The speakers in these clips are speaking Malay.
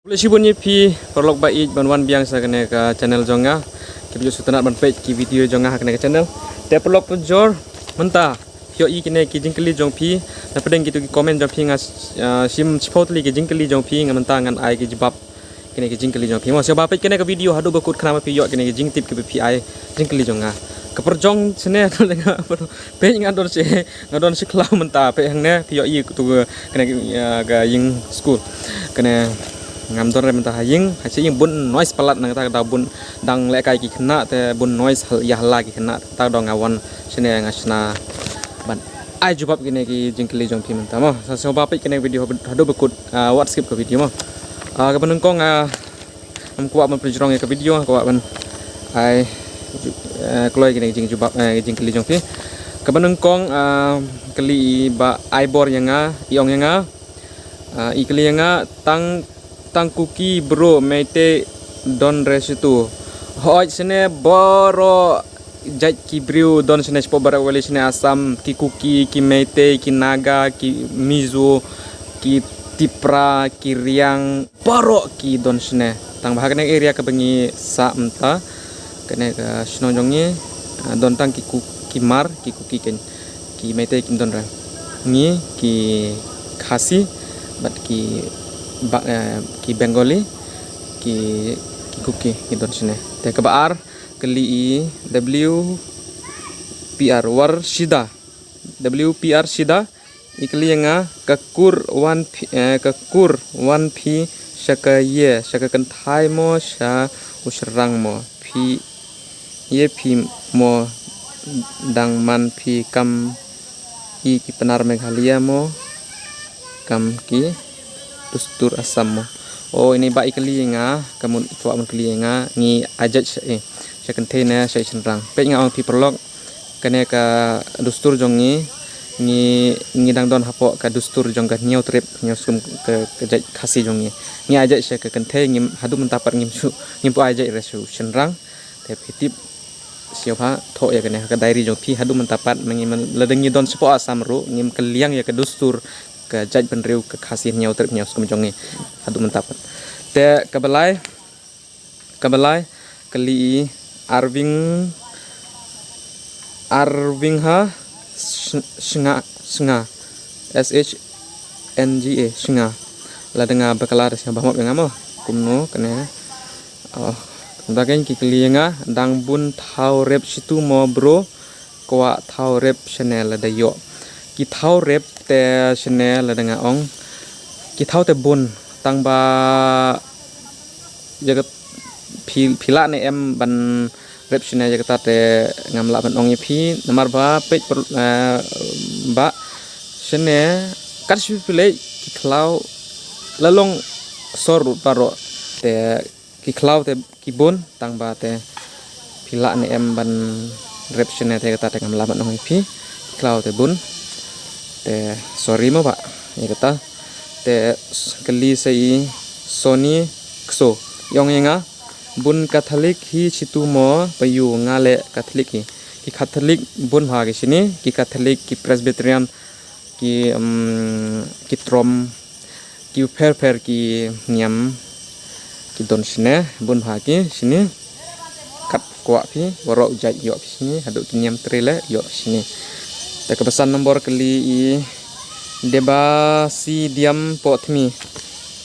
Boleh sibuk ni pi perlok baik banwan biang sa kena ke channel jonga. Kita juga sutanat ban page ki video jonga kena ke channel. Te perlok penjor mentah. Pio i kena ki jingkeli jong pi. Na pedeng gitu ki komen jong pi ngas sim spotly ki jingkeli jong pi ngamenta ngan ai ki jebab kena ki jingkeli jong pi. Mo siapa page kena ke video hadu bakut kenapa pi yo kena ki jingtip ke pi ai jingkeli jonga. Keperjong sene dengan pe ngadon si kelau mentah pe hangnya pio i tu kena ke ying school kena ngam don rem ta ying hachi ying bun noise palat nang ta bun dang le kai ki khna te bun noise hal ya hala ki khna ta do ngawan sine ngasna ban ai jubab kine ki jingkeli jong phim ta mo sa so ba pe kine video hado bekut whatsapp ke video mo ka benengkong am kuat man prejrong ke video kuat man ai kloi kine jing jubab jingkeli jong phim ka benengkong keli ba ai bor yanga iong yanga ikli yanga tang kuki bro mete don resitu hoj sene boro jaj ki briu don sene spo bara wali sene asam ki kuki ki mete ki naga ki mizo ki tipra ki riang boro ki don sene tang bahagane area ke bengi sa mta kene ke snonjongi don tang ki mar ki kuki ken ki mete ki don ra ngi ki khasi bat ki Bengali ki kuki idon sine te kebaar keli WPR war sida WPR sida ikli nga kakur wan phi shaka kan thai mo sha usrang mo phi ye phi mo dang man phi kam i ki penar Meghalaya mo kam ki Dustur Assam mo. Oh ini ba ikli nga kamun tuwa mun kli nga ngi ajat sa container sa senrang pe nga ang piperlok kane ka dustur jongi ngi dang don hapo ka dustur jong ka nyau trip nyau sum ke jat khasi jongi ngi ajat sa ka container ngi hadu mentapat ngi pu ajat resu senrang te pitip siapa tho ya kane ka diary jong pi hadu mentapat mengi ledengi don sepo asam ru ngi keliang ya ka dustur ke jaj penriu ke khasi nyau trip nyau skum jongi hadu mentapat te kabelai keli Arving ha snga SHNGA snga la denga bakalar sia bahmop yang amo kumno kene dagen ki keli nga dang bun thau rep situ mo bro kwa thau rep channel da yo ki thau rep te channel dengan ong ki thau te bun tang ba jagat phila ne em ban rep channel jagat te ngamla ban ong phi namar ba pe ba channel kat si pile ki khlau lalong sor paro te ki khlau te ki bun tang ba te phila ne em ban rep channel te kata te ngamla ban ong phi khlau te bun te sorry mo pak ya kata te keli sei Sony kso yong yenga bun Katolik hi situ mo payu ngale Katolik ki Katolik bun ha ke sini ki Katolik ki Presbyterian ki trom ki per ki nyam ki don sine bun ha ki sini kat kwa pi waro jai yo sini hadu ki nyam trele yo sini te kepesan nomor keli deba si diam potmi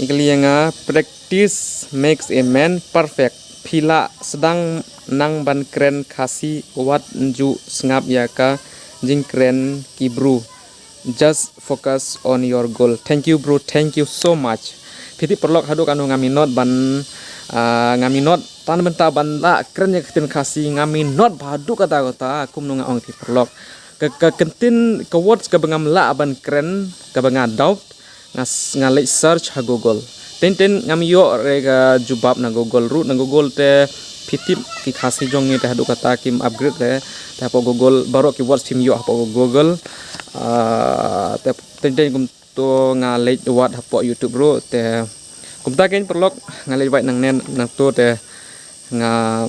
ikli nga practice makes a man perfect phila sedang nang ban kren khasi wat nju sngap ya ka jing kren ki bro just focus on your goal. Thank you bro, thank you so much. Piti perlok hadu kanu ngaminot ban ngaminot tan benta ban la kren ya kten khasi ngaminot badu kata kum nu ngaong pi perlok ke kentin ke words ke bengam la ban keren ke benga doubt ngalek search ha Google ten ngam yo re ga jubab na Google root na Google te pitip ki khasi jong ni te hadu kata kim upgrade te po Google baru ki words tim yo po Google te ten kum to ngalek wat po YouTube ro te kum ta ken perlok ngalek wait nang nen nang to te nga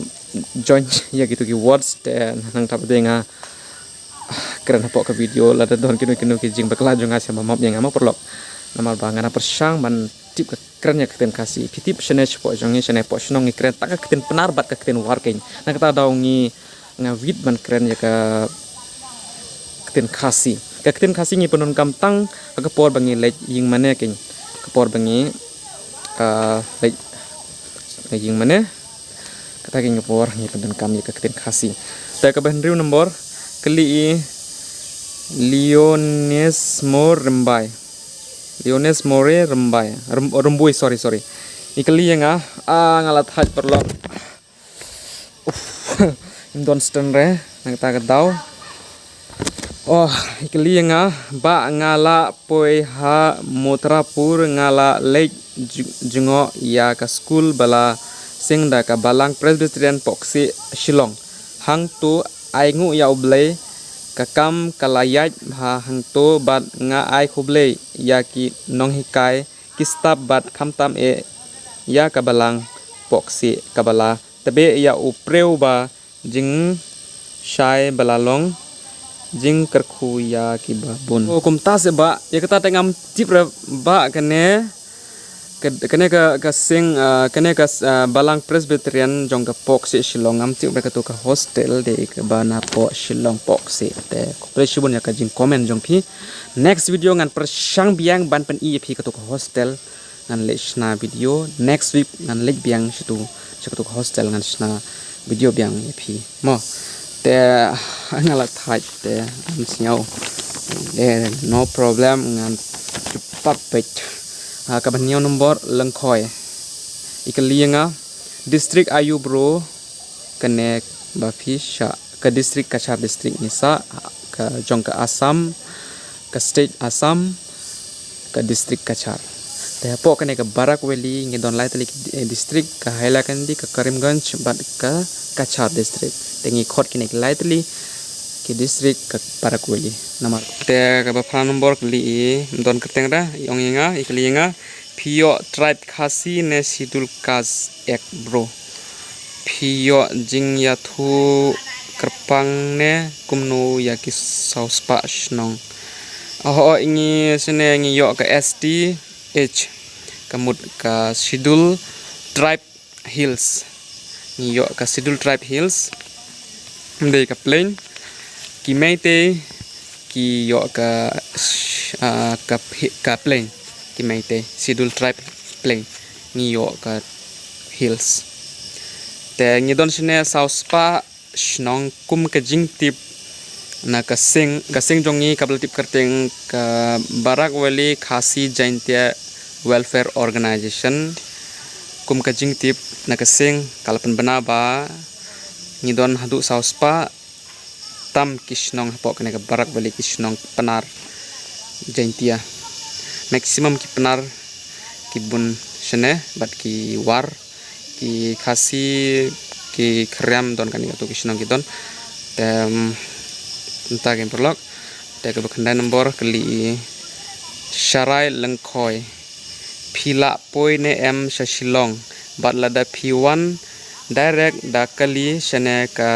join ya gitu ki words te nang tap de nga keren hapok ke video la don kinu ki jing bakla jong asia mamap yang amo perlok namal bangana persang ban tip kerennya keten kasih pitip shene po jongi shene po shnong ngi keren tak keten penar bat keten warkein na kata daungi ngawit ban keren ya ka keten kasih ngi penon kamtang ka por bangi lej ying mane kin ka por bangi lej ying mane kata kin por ngi penon kam ya ka keten kasih ta ka ban riu nombor keli Leones More Rembui sorry ikeli yang ngalat haj perlok indon stenre nang ta gadau ikeli yang ba ngala poi ha Motrapur ngala lek jungo ya ka school bala singda ka balang Presbyterian Poksi Shillong hang tu aingu ya ublei kakam kalayat hang to bat nga ai khuble ya ki nong hikai kistab bat khamtam ya kabalang poksi kabala tabe ya upreu ba jing shai balalong jing kerkhu ya ki babun kumta se ba ya kata tengam tip ba kene ka sing kene ka balang Presbyterian jong ka poksi Shillong am tip ka to ka hostel de ka bana po Shillong poksi te presibun ya ka jing comment jong phi next video ngan persang biang ban pen i phi ka to ka hostel ngan le shna video next week ngan le biang situ ka to ka hostel ngan shna video biang i phi mo te ngala thai te am siau no problem ngan cepat pet kabanyo nombor lengkoi ikelianga district ayu bro connect bafisha ke district Kachar district nisa ke jong ke Assam ke state Assam ke district Kachar te po kene ke Barak Valley ngidon lai tali district ke Hailakandi ke Karimganj bat ke Kachar district tengi khot kene ke lai tali ke district ke Barak Valley nama te ka bafra nombor kli don keteng ra yong inga ikliinga pio tribe khasi ne sidul kas ek bro pio jing ya thu kerpang ne kumno ya ki sauspa shnong ingi sene ngi yo ka STH kamut ka sidul tribe hills ngi yo ka sidul tribe hills ndei ka plain ki meite ki yo ka plain ki meite sidul tribe plain ni yo ka hills te ngi don sine sauspa shnong kum ka jingtip na ka sing jongi kabel tip kerteng ka Barak Valley Khasi Jaintia Welfare Organization kum ka jingtip na ka sing kalapan banaba ngi don hadu sauspa tam kishnong hapok kene ka Barak Valley kishnong penar Jaintia maximum ki penar ki bun shene bat ki war ki khasi ki khram don kan to kishnong ki don tem entah game perlok te ka bakhandai nombor kali Sharai Lengkhoi phila poi ne em Shillong bat lada P1 direct da kali shene ka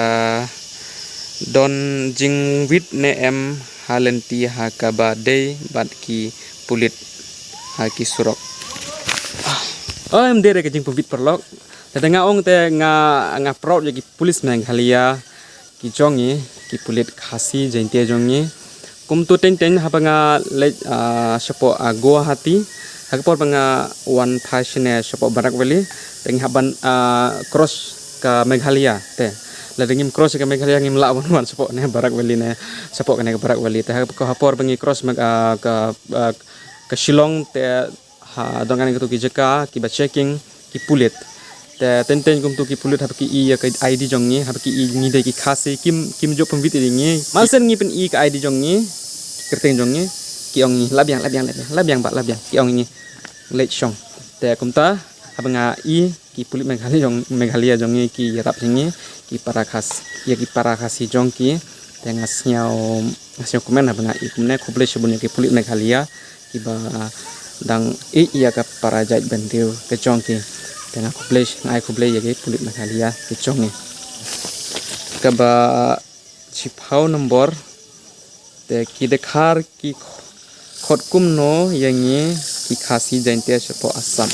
don jingwit ne em halenti hakaba day bat ki pulit haki surok em dere ke jing puvit perlok tetanga ong te nga proud ki pulis meng halia ki jongi ki pulit khasi Jaintia jongi kum tu ten habanga le sopo Guwahati hakpor banga one passion sopo Barak Valley teng haban cross ka Meghalaya te la dengim cross ke Meghalaya ngim la wan sopo ne Barak Valley ne sopo ke Barak Valley te ko hapor bangi cross ke Shillong te ha don kan ki jeka ki ba checking ki pulit te ten kum tu ki pulit hab ki i ka ID jongi hab ki i ngi de ki khase kim jo pemvit ringi malsen ngi pen i ka ID jongi kerteng jongi ki ong labyang ki ong ngi lech shong te kum ta hab nga i ki pulit Meghalaya jongi ki rap singi ki parakhas ya ki parakhasi jongki te ngasnyau komen hab nga i kumne khoble sebun ki pulit Meghalaya ki ba dang iya ka parajait bandir ke jongki te nga khoble ya ki pulit Meghalaya ke jongi ka ba chipau nombor te ki dekhar ki khot kumno yangi ki khasi jainte po Assam.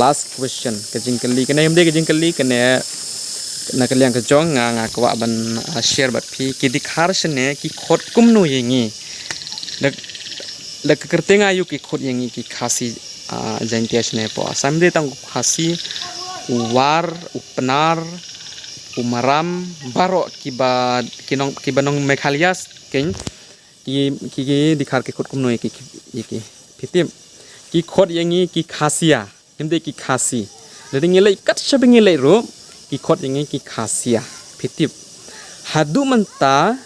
Last question ke jingkali kena himde ke jingkali kena na kalian ke jong nga kwa ban share bat phi ki dikhar sene ki khot kumnu yengi dak kertenga yu ki khot yengi ki khasi jainte sene po Assam de tang khasi war upnar umaram baro kibanong mekhalias ken ki dikhar ki khot kumnu ki fitim ki khot yengi ki khasia himde ki khasi lede ngilai kat shabe ngilai ro ki khot yengi ki khasia fitim hadu manta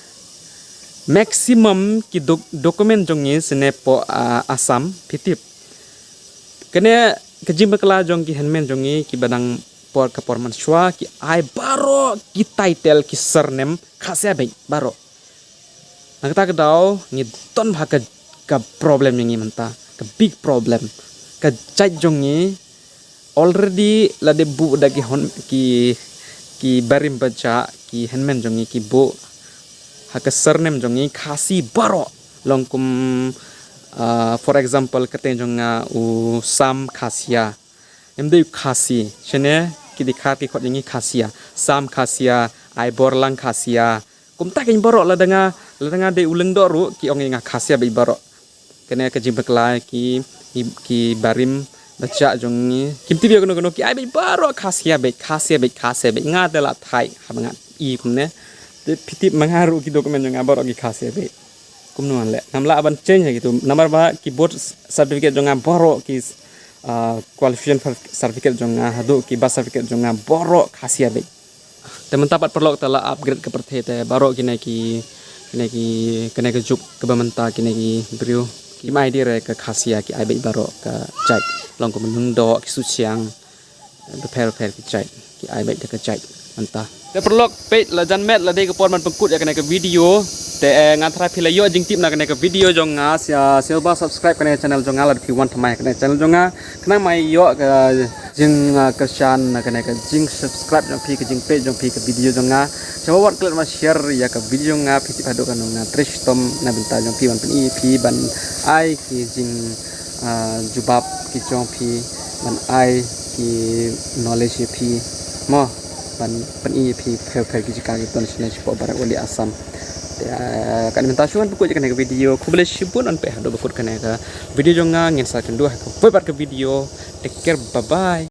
maximum ki dokumen jongi sene po Assam fitim kene kejim bakla jong ki handman jongi ki badang por kaporman shwa ki ai baro ki title ki surname khasia bai baro nagta kedau ngi ton bha ka problem yengi manta ka big problem ka chai jongi already la de bu da ki barim baca ki handman jongi ki bo ha ka surname jongi khasi baro longkum for example kate jonga u sam khasia emde khasi chene ki dikhar ki khot yengi khasia sam khasia ai borlang khasia kumta kin baro la danga de uleng do ru ki ong nga khasia bai baro kene ka jimbakla ki barim baca jongi kimti bi kono ki ai bai baro khasia bai nga de la thai habanga I kumne de pitip mangharu ki dokumen jonga baro ki khasia bai kumnuan le namla aban change gitu nomor ba ki board certificate jonga baro ki qualification certificate jonga hadu ki bas certificate jonga baro khasia bai teman tapat perlu telah upgrade ke pertete baro kini ke juk ke bamenta kini ki brio ki mai dire ke khasia ki ai bai baro ke cai long ko menung do ki suciang prepare ki cai ki ai bai ke cai menta te perlu page la jan met la de ke pon man pengkut ya kena ke video te ngatra phila yo jing tip na kena ke video jonga silba subscribe kena channel jonga la if you want mai kena channel jonga kena mai yo jing keshan na kena ke jing subscribe jong phi ke jing page jong phi ke video jonga coba wat klik ma share ya ke video nga phi padu kan nga tristom na benta jong phi ban phi ban ai ki jing jubab ki jong phi ban ai ki knowledge phi mo ban phi fel ki jika ki ton sne po barak wali Assam kan minta suan buku kena ke video ku boleh sibun on pe hado bakut kena ke video jonga ngin sa kendua ke video take care bye bye